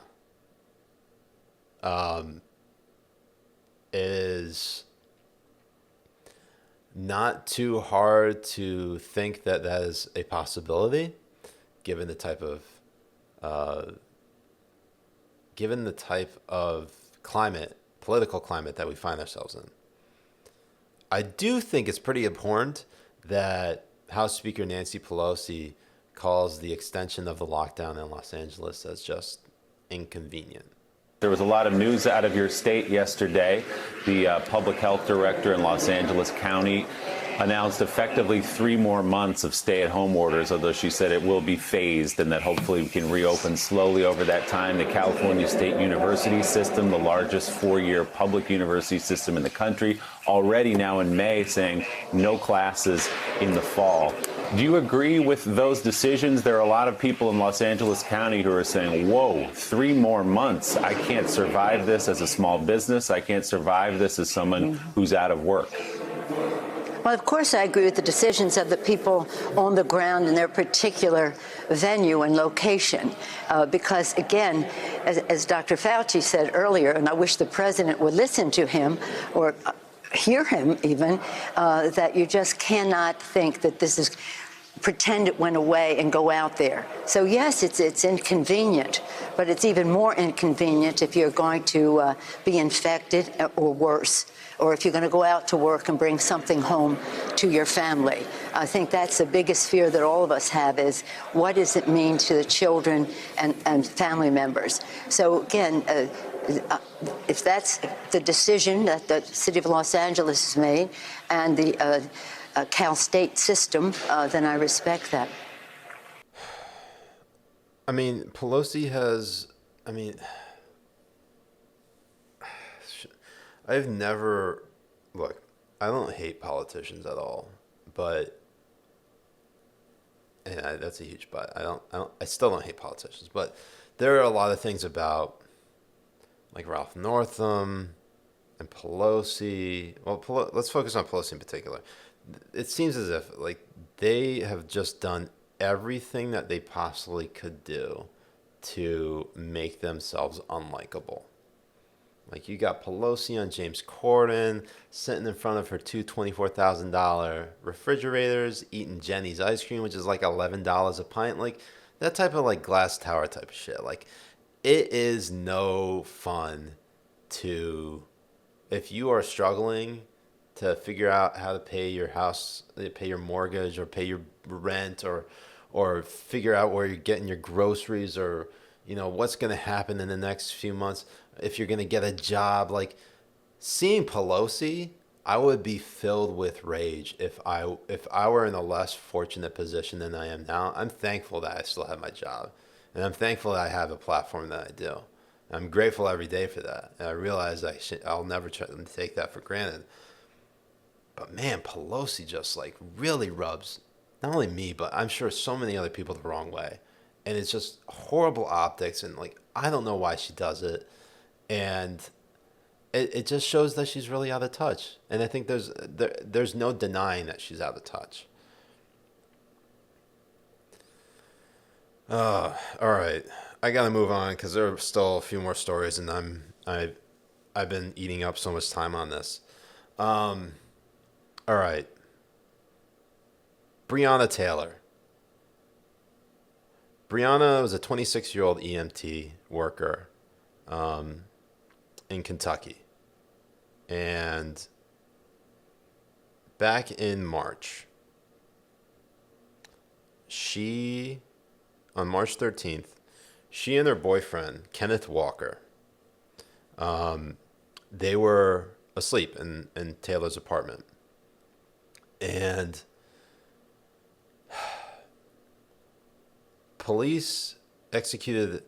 not too hard to think that that is a possibility, given the type of climate, political climate that we find ourselves in. I do think it's pretty important that House Speaker Nancy Pelosi calls the extension of the lockdown in Los Angeles as just inconvenient. There was a lot of news out of your state yesterday. The public health director in Los Angeles County announced effectively 3 more months of stay-at-home orders, although she said it will be phased and that hopefully we can reopen slowly over that time. The California State University system, the largest 4-year public university system in the country, already now in May saying no classes in the fall. Do you agree with those decisions? There are a lot of people in Los Angeles County who are saying, whoa, 3 more months. I can't survive this as a small business. I can't survive this as someone who's out of work. Well, of course, I agree with the decisions of the people on the ground in their particular venue and location, because, again, as Dr. Fauci said earlier, and I wish the president would listen to him or hear him even, that you just cannot think that this is pretend it went away and go out there. So, yes, it's inconvenient, but it's even more inconvenient if you're going to be infected or worse, or if you're going to go out to work and bring something home to your family. I think that's the biggest fear that all of us have is what does it mean to the children and family members? So, again, if that's the decision that the city of Los Angeles has made and the Cal State system, then I respect that. I mean, Pelosi has, I've never, look, I don't hate politicians at all, but, and that's a huge but. I still don't hate politicians, but there are a lot of things about, like Ralph Northam and Pelosi. Well, let's focus on Pelosi in particular. It seems as if like they have just done everything that they possibly could do to make themselves unlikable. Like you got Pelosi on James Corden sitting in front of her two $24,000 refrigerators, eating Jenny's ice cream, which is like $11 a pint. Like that type of like glass tower type of shit. Like it is no fun to, if you are struggling to figure out how to pay your house, pay your mortgage, or pay your rent, or figure out where you're getting your groceries, or you know what's going to happen in the next few months, if you're going to get a job. Like seeing Pelosi, I would be filled with rage if I were in a less fortunate position than I am now. I'm thankful that I still have my job, and I'm thankful that I have a platform that I do. I'm grateful every day for that, and I realize I'll never try to take that for granted. But man, Pelosi just like really rubs not only me, but I'm sure so many other people the wrong way. And it's just horrible optics. And like, I don't know why she does it. And it just shows that she's really out of touch. And I think there's no denying that she's out of touch. All right. I got to move on because there are still a few more stories, and I've been eating up so much time on this. All right. Breonna Taylor. Breonna was a 26-year-old EMT worker in Kentucky. And back in March, on March 13th, she and her boyfriend, Kenneth Walker, they were asleep in Taylor's apartment. And police executed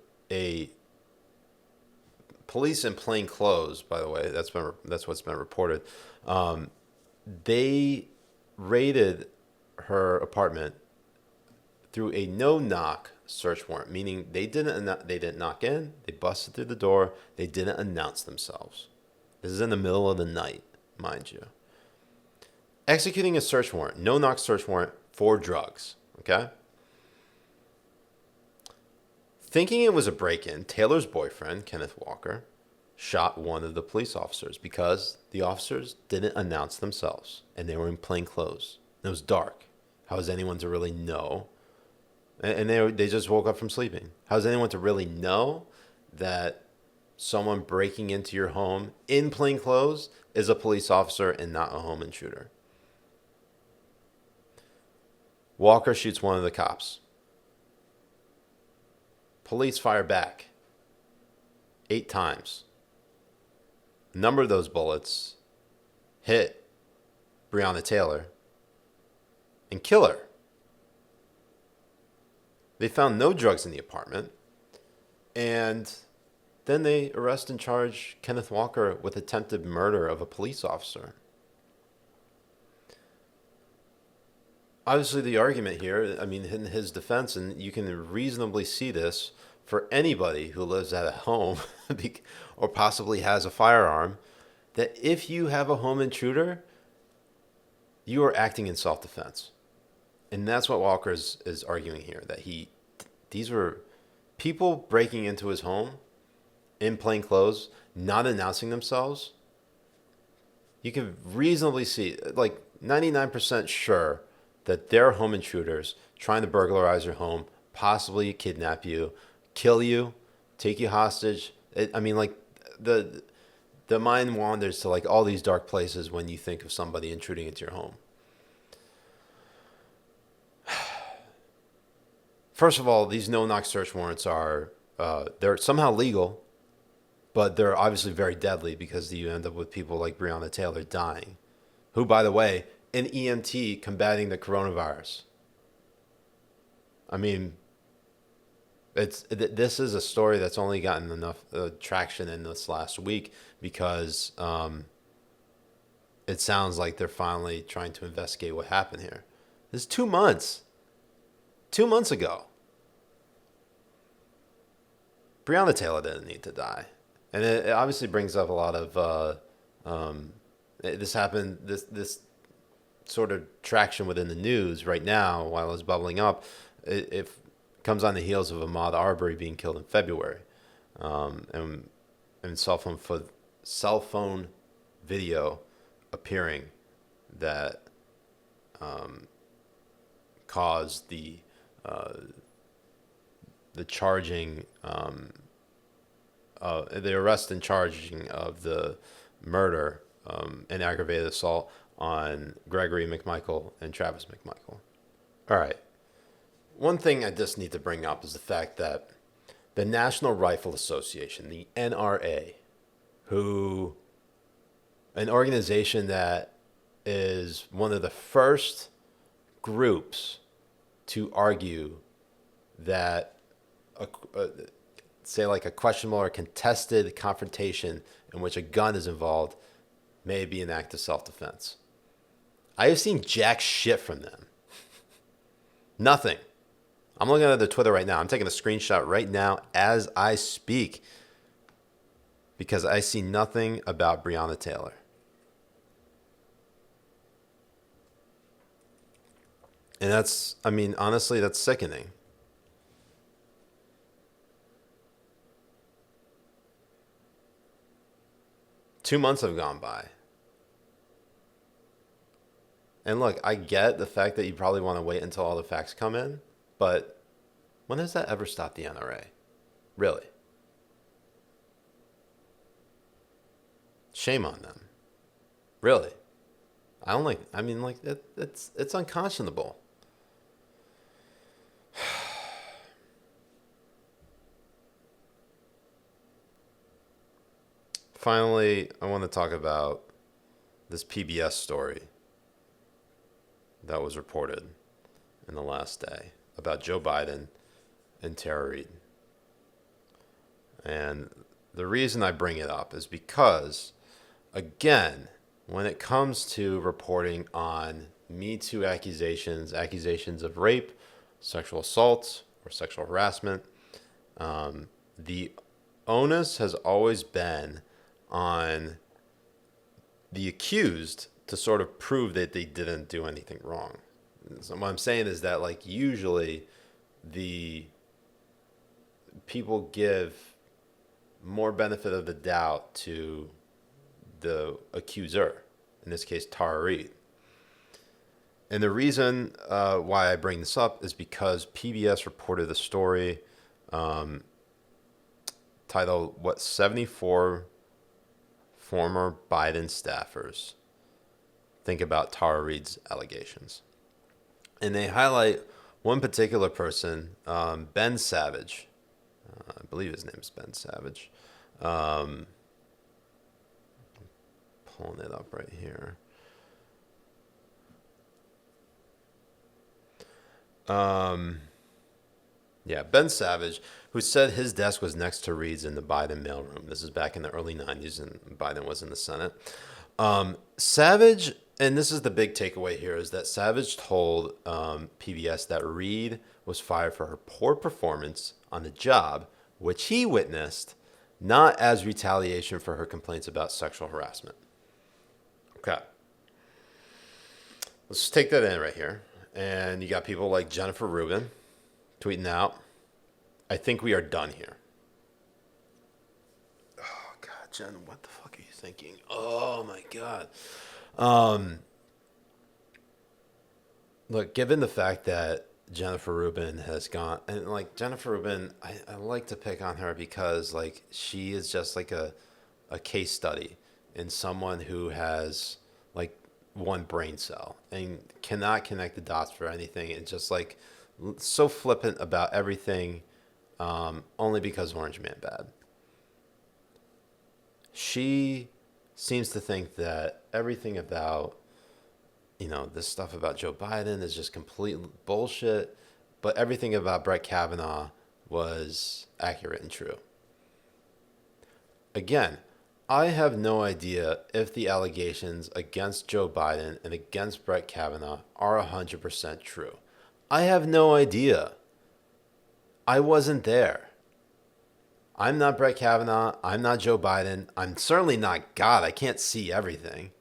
police in plain clothes, by the way, that's what's been reported. They raided her apartment through a no-knock search warrant, meaning they didn't knock in, they busted through the door, they didn't announce themselves. This is in the middle of the night, mind you. Executing a search warrant, no-knock search warrant for drugs, okay? Thinking it was a break-in, Taylor's boyfriend, Kenneth Walker, shot one of the police officers because the officers didn't announce themselves and they were in plain clothes. It was dark. How is anyone to really know? And they just woke up from sleeping. How is anyone to really know that someone breaking into your home in plain clothes is a police officer and not a home intruder? Walker shoots one of the cops. Police fire back 8 times. A number of those bullets hit Breonna Taylor and kill her. They found no drugs in the apartment, and then they arrest and charge Kenneth Walker with attempted murder of a police officer. Obviously, the argument here, I mean, in his defense, and you can reasonably see this for anybody who lives at a home or possibly has a firearm, that if you have a home intruder, you are acting in self-defense. And that's what Walker is arguing here, that these were people breaking into his home in plain clothes, not announcing themselves. You can reasonably see, like 99% sure, that they're home intruders trying to burglarize your home, possibly kidnap you, kill you, take you hostage. The mind wanders to like all these dark places when you think of somebody intruding into your home. First of all, these no-knock search warrants are, they're somehow legal, but they're obviously very deadly because you end up with people like Breonna Taylor dying, who, by the way, an EMT combating the coronavirus. I mean, this is a story that's only gotten enough traction in this last week because it sounds like they're finally trying to investigate what happened here. This is 2 months. 2 months ago. Breonna Taylor didn't need to die. And it obviously brings up a lot of, this sort of traction within the news right now while it's bubbling up. It comes on the heels of Ahmaud Arbery being killed in February. And cell phone video appearing that caused the charging, the arrest and charging of the murder and aggravated assault on Gregory McMichael and Travis McMichael. All right. One thing I just need to bring up is the fact that the National Rifle Association, the NRA, an organization that is one of the first groups to argue that say like a questionable or contested confrontation in which a gun is involved may be an act of self-defense. I have seen jack shit from them. Nothing. I'm looking at their Twitter right now. I'm taking a screenshot right now as I speak because I see nothing about Breonna Taylor. And honestly, that's sickening. Two months have gone by. And look, I get the fact that you probably want to wait until all the facts come in, but when has that ever stopped the NRA? Really? Shame on them. Really? It's unconscionable. Finally, I want to talk about this PBS story that was reported in the last day about Joe Biden and Tara Reade. And the reason I bring it up is because, again, when it comes to reporting on Me Too accusations of rape, sexual assault, or sexual harassment, the onus has always been on the accused to sort of prove that they didn't do anything wrong. So what I'm saying is that, like, usually the people give more benefit of the doubt to the accuser, in this case, Tara Reid. And the reason why I bring this up is because PBS reported a story titled, 74 Former Biden Staffers Think About Tara Reid's Allegations. And they highlight one particular person, Ben Savage. I believe his name is Ben Savage. Pulling it up right here. Ben Savage, who said his desk was next to Reid's in the Biden mailroom. This is back in the early 90s, and Biden was in the Senate. Savage, and this is the big takeaway here, is that Savage told PBS that Reid was fired for her poor performance on the job, which he witnessed, not as retaliation for her complaints about sexual harassment. Okay. Let's take that in right here. And you got people like Jennifer Rubin tweeting out, I think we are done here. Oh, God, Jen, what the fuck are you thinking? Oh, my God. Look, given the fact that Jennifer Rubin has gone, and like Jennifer Rubin, I like to pick on her because like she is just like a case study in someone who has like one brain cell and cannot connect the dots for anything, and just like so flippant about everything, only because Orange Man bad. She seems to think that everything about, this stuff about Joe Biden is just complete bullshit, but everything about Brett Kavanaugh was accurate and true. Again, I have no idea if the allegations against Joe Biden and against Brett Kavanaugh are 100% true. I have no idea. I wasn't there. I'm not Brett Kavanaugh. I'm not Joe Biden. I'm certainly not God. I can't see everything.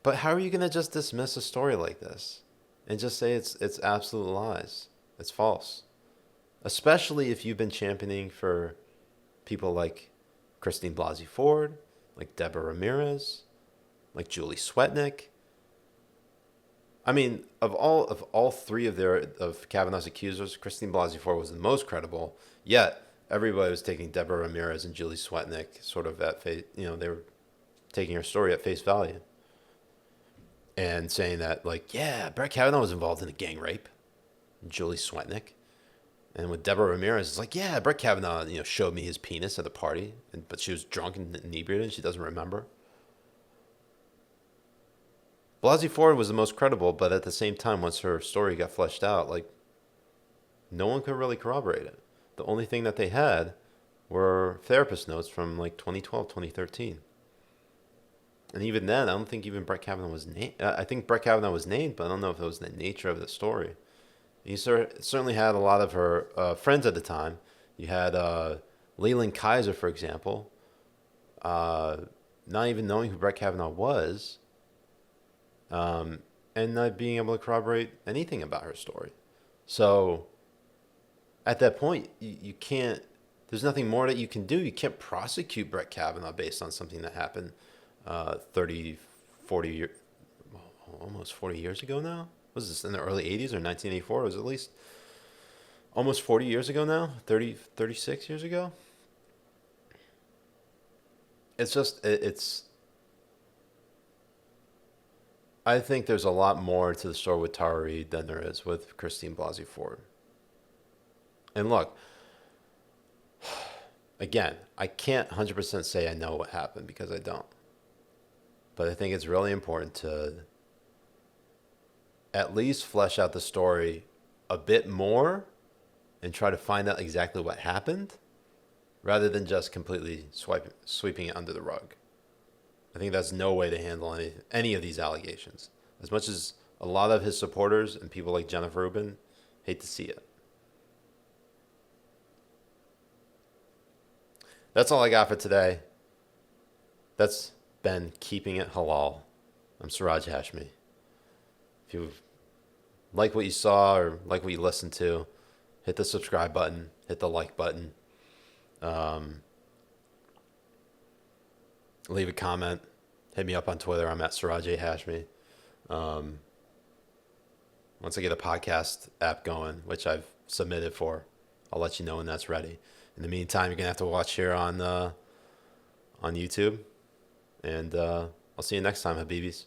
But how are you going to just dismiss a story like this and just say it's absolute lies? It's false. Especially if you've been championing for people like Christine Blasey Ford, like Deborah Ramirez, like Julie Swetnick. I mean, of all three of Kavanaugh's accusers, Christine Blasey Ford was the most credible. Yet everybody was taking Deborah Ramirez and Julie Swetnick sort of at face. They were taking her story at face value and saying that, like, yeah, Brett Kavanaugh was involved in a gang rape. Julie Swetnick. And with Deborah Ramirez, it's like, yeah, Brett Kavanaugh, showed me his penis at the party, but she was drunk and inebriated and she doesn't remember. Blasey Ford was the most credible, but at the same time, once her story got fleshed out, like, no one could really corroborate it. The only thing that they had were therapist notes from like 2012, 2013. And even then, I don't think even Brett Kavanaugh was named. I think Brett Kavanaugh was named, but I don't know if it was the nature of the story. He certainly had a lot of her friends at the time. You had Leland Kaiser, for example, not even knowing who Brett Kavanaugh was, and not being able to corroborate anything about her story. So at that point, you can't, there's nothing more that you can do. You can't prosecute Brett Kavanaugh based on something that happened 30, 40 years, almost 40 years ago now. Was this in the early 80s or 1984? It was at least almost 40 years ago now, 36 years ago. It's just, I think there's a lot more to the story with Tara Reid than there is with Christine Blasey Ford. And look, again, I can't 100% say I know what happened because I don't. But I think it's really important to at least flesh out the story a bit more and try to find out exactly what happened rather than just completely sweeping it under the rug. I think that's no way to handle any of these allegations. As much as a lot of his supporters and people like Jennifer Rubin hate to see it. That's all I got for today. That's been Keeping It Halal. I'm Siraj Hashmi. If you like what you saw or like what you listened to, hit the subscribe button, hit the like button. Leave a comment. Hit me up on Twitter. I'm at Siraj Hashmi. Once I get a podcast app going, which I've submitted for, I'll let you know when that's ready. In the meantime, you're going to have to watch here on YouTube. And I'll see you next time, Habibis.